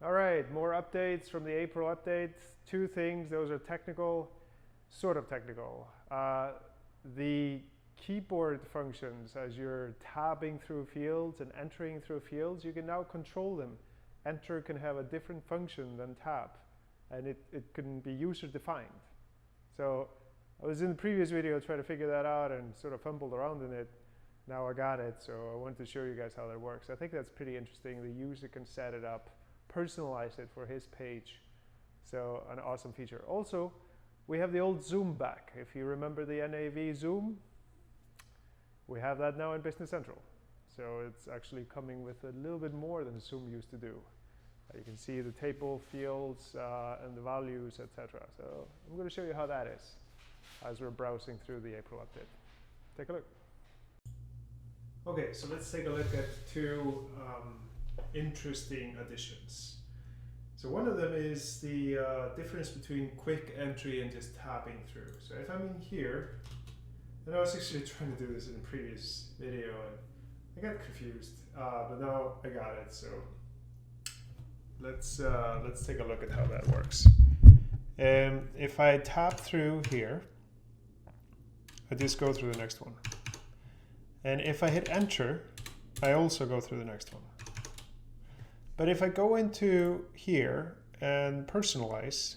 All right, more updates from the April update. Two things, those are technical, sort of technical. The keyboard functions, as you're tabbing through fields and entering through fields, you can now control them. Enter can have a different function than tab, and it can be user-defined. So I was in the previous video trying to figure that out and sort of fumbled around in it. Now I got it, so I wanted to show you guys how that works. I think that's pretty interesting. The user can set it up, personalize it for his page. So an awesome feature. Also, we have the old zoom back. If you remember the NAV zoom, we have that now in Business Central. So it's actually coming with a little bit more than zoom used to do. You can see the table fields and the values, etc. So I'm going to show you how that is as we're browsing through the April update. Take a look. Okay, so let's take a look at two interesting additions. So one of them is the difference between quick entry and just tapping through. So if I'm in here, and I was actually trying to do this in a previous video and I got confused, but now I got it. So let's take a look at how that works. If I tap through here, I just go through the next one. And if I hit enter, I also go through the next one. But if I go into here and personalize,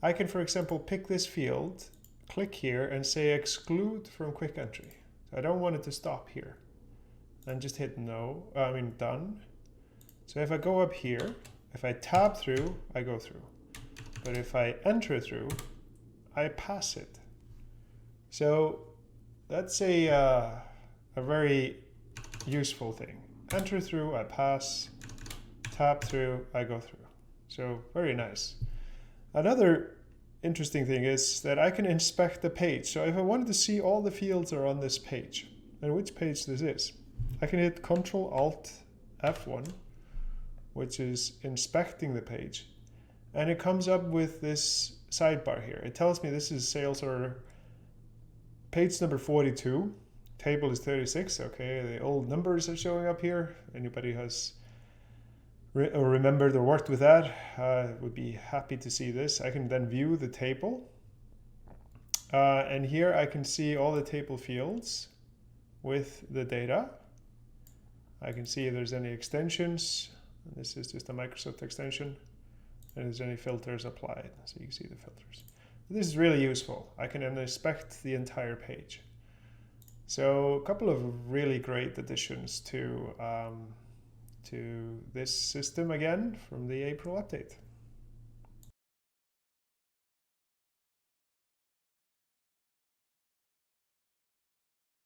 I can, for example, pick this field, click here and say exclude from quick entry. So I don't want it to stop here. And just hit done. So if I go up here, if I tab through, I go through. But if I enter through, I pass it. So that's a very useful thing. Enter through, I pass. Tap through, I go through. So very nice. Another interesting thing is that I can inspect the page. So if I wanted to see all the fields are on this page, and which page this is, I can hit Ctrl Alt F1, which is inspecting the page. And it comes up with this sidebar here. It tells me this is sales order page number 42. Table is 36. Okay, the old numbers are showing up here. Anybody has remembered or worked with that would be happy to see this. I can then view the table. And here I can see all the table fields with the data. I can see if there's any extensions. This is just a Microsoft extension. And if there's any filters applied. So you can see the filters. This is really useful. I can then inspect the entire page. So a couple of really great additions to this system again from the April update.